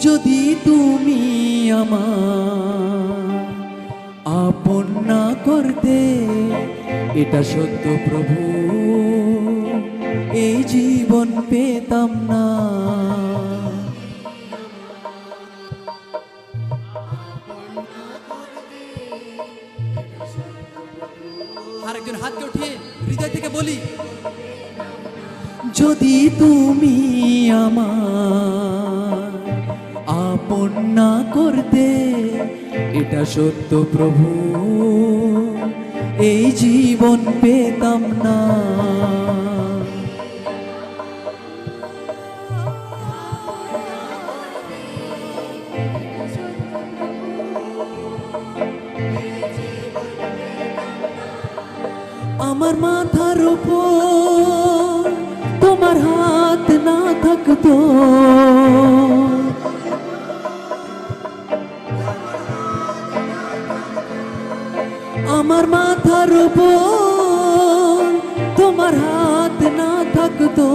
যদি তুমি আমার আপন না করতে, এটা সত্য প্রভু, এই জীবন পেতাম না। আরেকজন হাতকে উঠিয়ে হৃদয় থেকে বলি, যদি তুমি আমার আপন না করতে, এটা সত্য প্রভু, এই জীবন পেতাম না। আমার মাথার উপর তোমার হাত না থাকতো, আমার মাথার উপর তোমার হাত না থাকতো,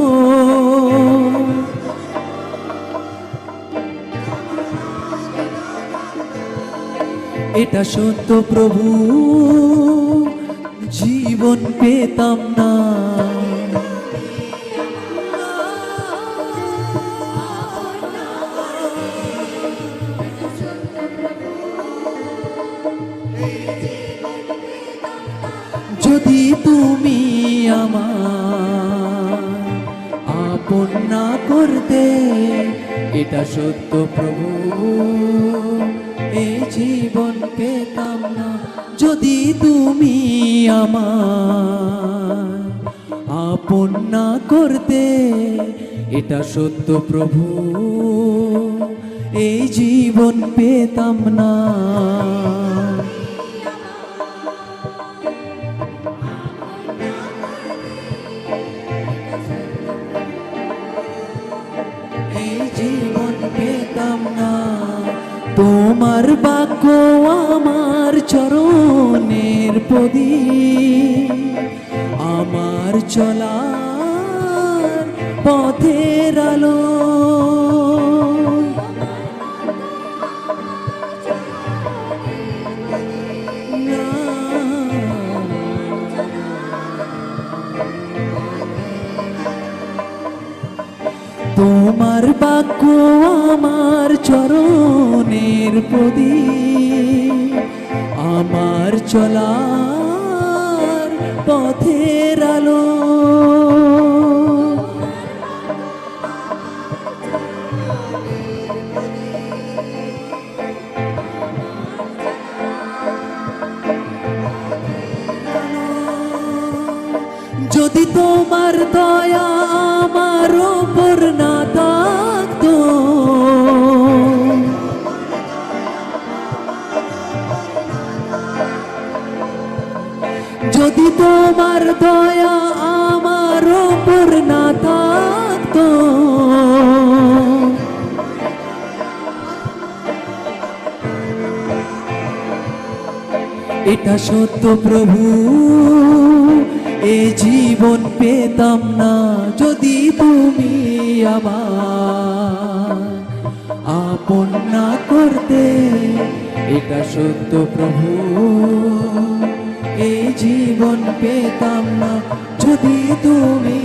এটা সত্য প্রভু, জীবন পেতাম না। যদি তুমি আমার আপন না করতে, এটা সত্য প্রভু, এই জীবন পেতাম না। যদি তুমি আমার আপন না করতে, এটা সত্য প্রভু, এই জীবন পেতাম না। এই জীবন পেতাম না। তোমার বাক্য আমার চরণের প্রদীপ, আমার চলার পথের আলো। তোমার বাক্য আমার চরণের প্রদীপ, আমার চলার পথের আলো। যদি তোমার দয়া আমার উপর না থাকতো, যদি তোমার দয়া আমার উপর না থাকতো, এটা সত্য প্রভু, এ জীবন পেতাম না। যদি তুমি আমার আপন না করতে, এটা সত্য প্রভু, এই জীবন পেতাম না। যদি তুমি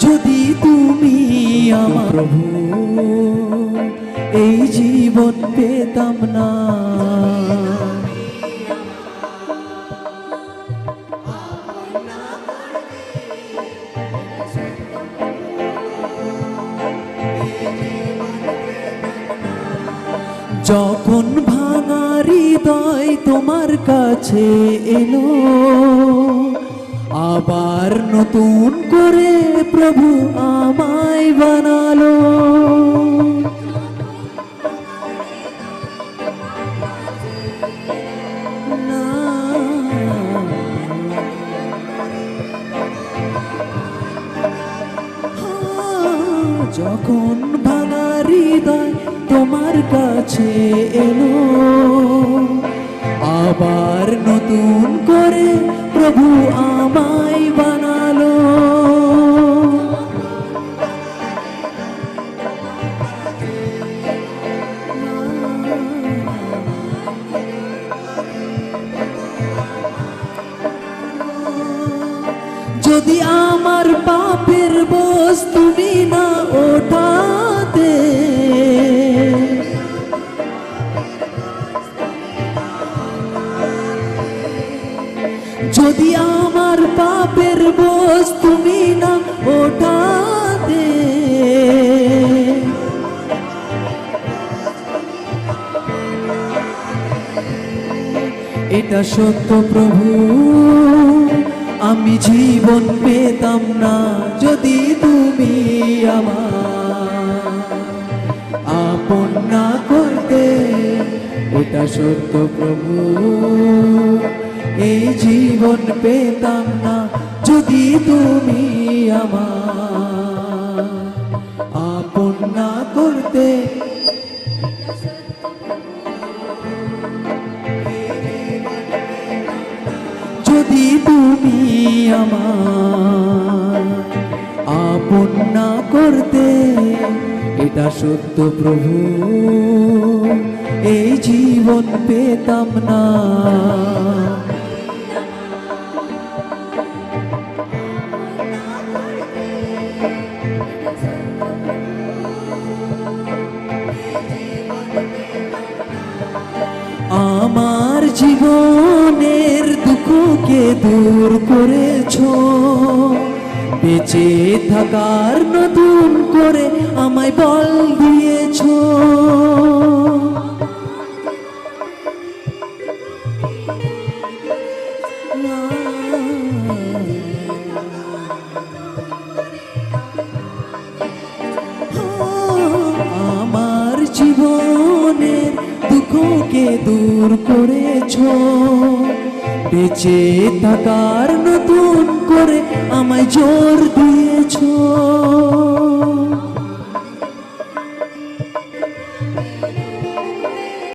যদি তুমি আমার প্রভু, এই জীবন পেতাম না। যখন ভাঙা হৃদয় তোমার কাছে এলো, আবার নতুন করে প্রভু আমায় বানালো। যখন ভাঙা হৃদয় তোমার কাছে এলো, প্রভু আমায় বানালো। যদি আমার পাপের বোঝ তুমি না ওঠাতে, যদি আমার পাপের বোঝ তুমি না ওঠাতে, এটা সত্য প্রভু আমি জীবন পেতাম না যদি তুমি আমার আপন না করতে। এটা সত্য প্রভু এই জীবন পেতাম না যদি তুমি আমার আপন না করতে। যদি তুমি আমার আপন না করতে, এটা সত্য প্রভু এই জীবন পেতাম না। আমার জীবনের দুঃখকে দূর করেছো, বেঁচে থাকার নতুন করে আমায় বল দিয়েছো। আমার জীবনের দুঃখকে দূর করেছো, বেঁচে থাকার নতুন করে আমায় জোর দিয়েছো।